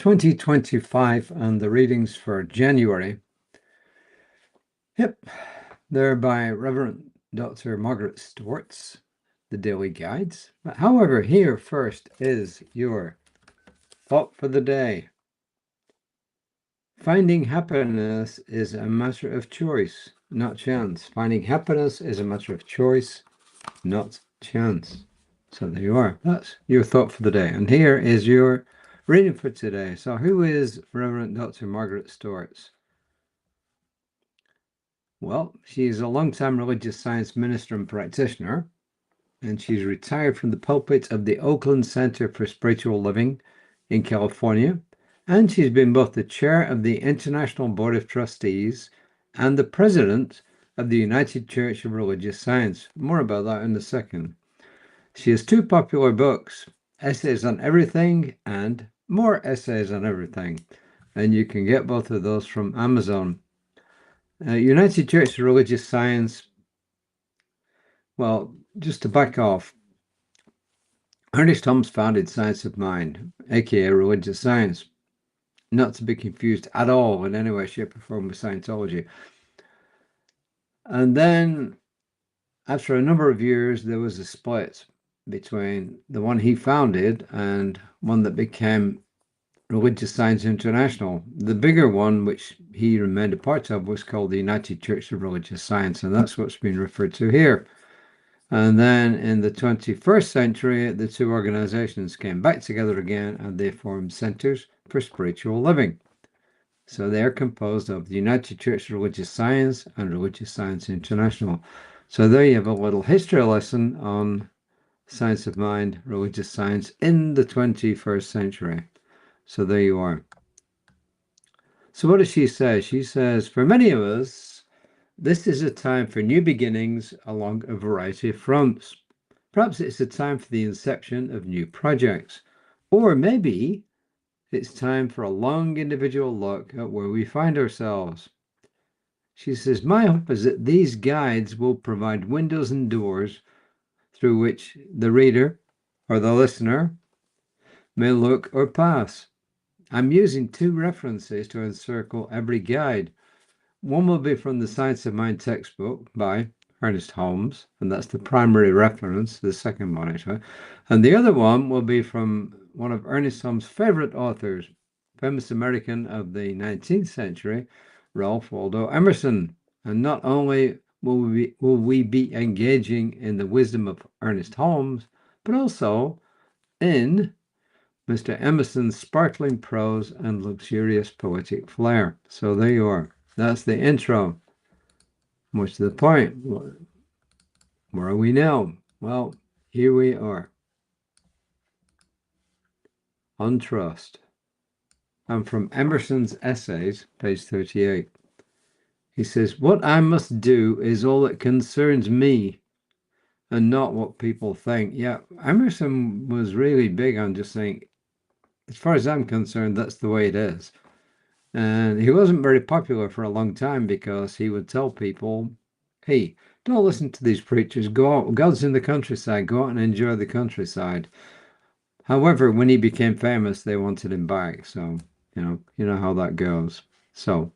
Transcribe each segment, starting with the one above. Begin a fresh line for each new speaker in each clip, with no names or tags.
2025 and the readings for January. Yep, they're by Rev Dr Mragaret Stortz, the daily guides. But however, here first is your thought for the day. Finding happiness is a matter of choice, not chance. Finding happiness is a matter of choice, not chance. So there you are. That's your thought for the day. And here is your reading for today. So who is Rev Dr Mragaret Stortz? Well, she's a long-time religious science minister and practitioner, and she's retired from the pulpit of the Oakland Center for Spiritual Living in California, and she's been both the chair of the International Board of Trustees and the president of the United Church of Religious Science. More about that in a second. She has two popular books, Essays on Everything and More Essays on Everything, and you can get both of those from Amazon. United Church of Religious Science, well, just to back off, Ernest Holmes founded Science of Mind, aka Religious Science, not to be confused at all in any way, shape, or form with Scientology. And then, after a number of years, there was a split between the one he founded and one that became Religious Science International. The bigger one, which he remained a part of, was called the United Church of Religious Science, and that's what's been referred to here. And then in the 21st century, the two organizations came back together again, and they formed Centers for Spiritual Living. So they are composed of the United Church of Religious Science and Religious Science International. So there you have a little history lesson on Science of Mind, Religious Science in the 21st century. So there you are. So what does she say? She says, for many of us, this is a time for new beginnings along a variety of fronts. Perhaps it's a time for the inception of new projects. Or maybe it's time for a long individual look at where we find ourselves. She says, my hope is that these guides will provide windows and doors through which the reader or the listener may look or pass. I'm using two references to encircle every guide. One will be from the Science of Mind textbook by Ernest Holmes, and that's the primary reference, the second one actually. And the other one will be from one of Ernest Holmes' favorite authors, famous American of the 19th century, Ralph Waldo Emerson. And not only will we be engaging in the wisdom of Ernest Holmes, but also in Mr. Emerson's sparkling prose and luxurious poetic flair. So there you are. That's the intro. Much to the point. Where are we now? Well, here we are. On trust. And from Emerson's Essays, page 38. He says, what I must do is all that concerns me and not what people think. Yeah, Emerson was really big on just saying, as far as I'm concerned, that's the way it is. And he wasn't very popular for a long time because he would tell people, hey, don't listen to these preachers. Go out. God's in the countryside. Go out and enjoy the countryside. However, when he became famous, they wanted him back. So, you know how that goes. So,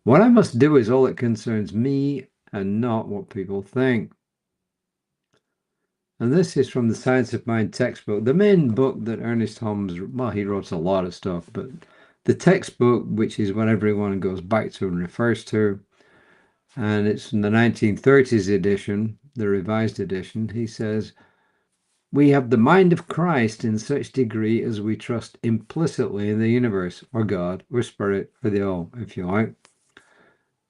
what I must do is all that concerns me and not what people think. And this is from the Science of Mind textbook, the main book that Ernest Holmes, well, he wrote a lot of stuff, but the textbook, which is what everyone goes back to and refers to, and it's from the 1930s edition, the revised edition. He says, we have the mind of Christ in such degree as we trust implicitly in the universe, or God, or Spirit, or the all, if you like.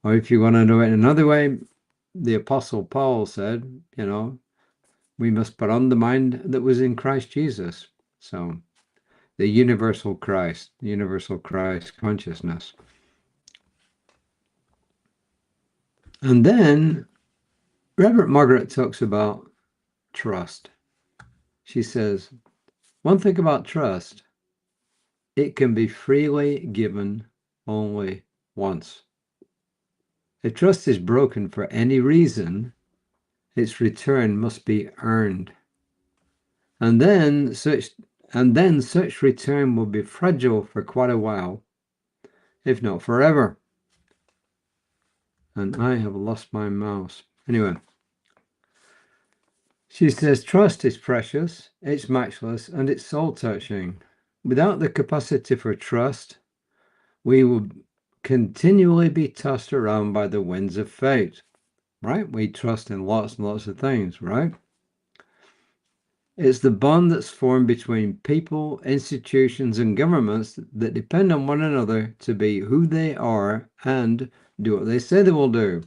Or if you want to know it another way, the Apostle Paul said, we must put on the mind that was in Christ Jesus. So, the universal Christ consciousness. And then, Rev Mragaret talks about trust. She says, one thing about trust, it can be freely given only once. If trust is broken for any reason, its return must be earned. And then such and then such return will be fragile for quite a while, if not forever. And I have lost my mouse. Anyway, she says, trust is precious, it's matchless, and it's soul-touching. Without the capacity for trust, we will continually be tossed around by the winds of fate, right? We trust in lots and lots of things, right? It's the bond that's formed between people, institutions, and governments that depend on one another to be who they are and do what they say they will do.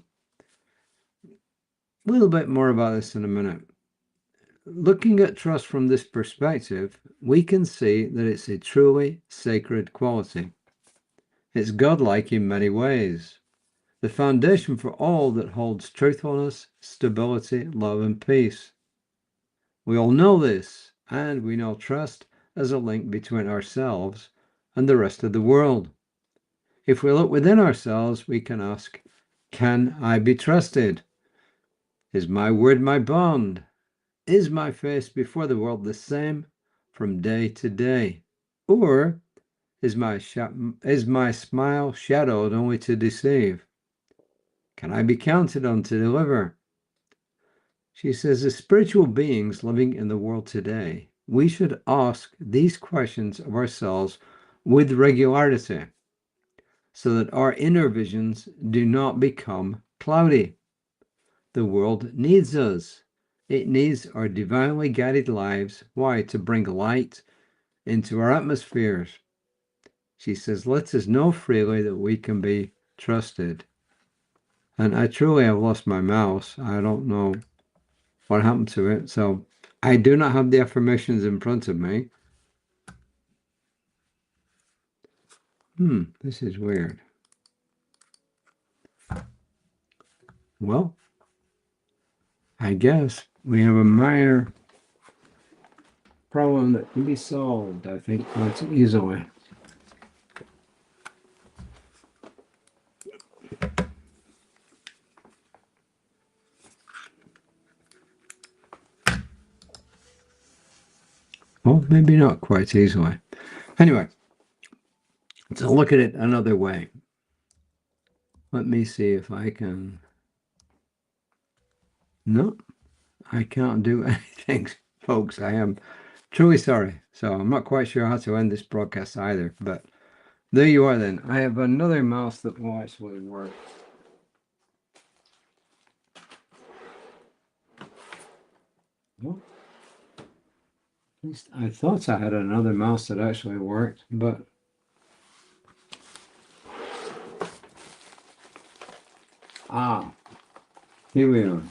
A little bit more about this in a minute. Looking at trust from this perspective, we can see that it's a truly sacred quality. It's godlike in many ways, the foundation for all that holds truthfulness, stability, love, and peace. We all know this, and we know trust as a link between ourselves and the rest of the world. If we look within ourselves, we can ask, can I be trusted? Is my word my bond? Is my face before the world the same from day to day? Or is my smile shadowed only to deceive? Can I be counted on to deliver? She says, as spiritual beings living in the world today, we should ask these questions of ourselves with regularity so that our inner visions do not become cloudy. The world needs us. It needs our divinely guided lives. Why? To bring light into our atmospheres. She says, let us know freely that we can be trusted. And I truly have lost my mouse. I don't know what happened to it. So I do not have the affirmations in front of me. This is weird. Well, I guess we have a minor problem that can be solved, I think, quite easily. Well, maybe not quite easily. Anyway, let's look at it another way. Let me see if I can. No, I can't do anything, folks. I am truly sorry. So I'm not quite sure how to end this broadcast either, but there you are then. I have another mouse that will actually work. Well, at least I thought I had another mouse that actually worked, but here we are.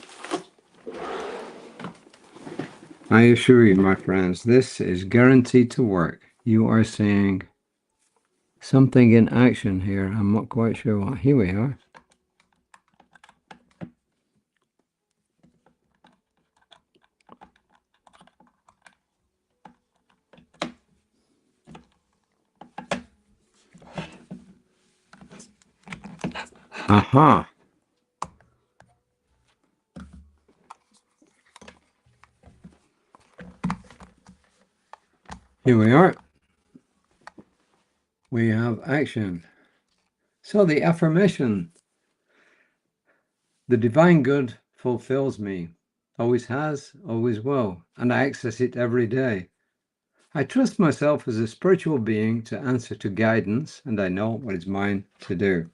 I assure you, my friends, this is guaranteed to work. You are seeing something in action here. I'm not quite sure what. Here we are. Aha. Here we are. We have action. So the affirmation, the divine good fulfills me, always has, always will, and I access it every day. I trust myself as a spiritual being to answer to guidance, and I know what is mine to do.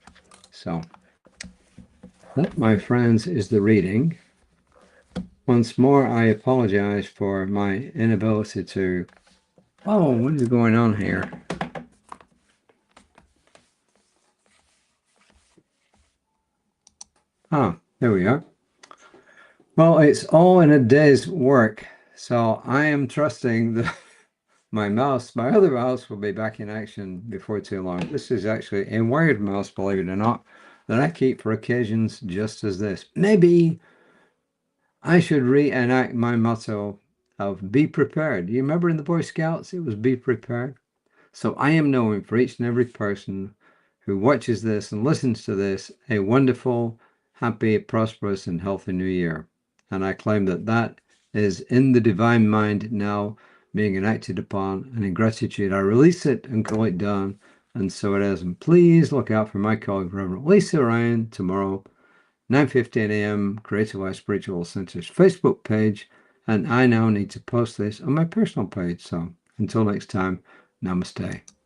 So that, my friends, is the reading. Once more, I apologize for my inability to... Oh, what is going on here? There we are. Well, it's all in a day's work, so I am trusting that my other mouse will be back in action before too long. This is actually a wired mouse, believe it or not, that I keep for occasions just as this. Maybe I should reenact my motto of be prepared. You remember in the Boy Scouts, it was be prepared. So I am knowing for each and every person who watches this and listens to this, a wonderful, happy, prosperous, and healthy new year. And I claim that that is in the divine mind now being enacted upon, and in gratitude I release it and call it done, and so it is. And please look out for my colleague Reverend Lisa Ryan tomorrow, 9:15 a.m. Creative Life Spiritual Center's Facebook page, and I now need to post this on my personal page. So until next time, namaste.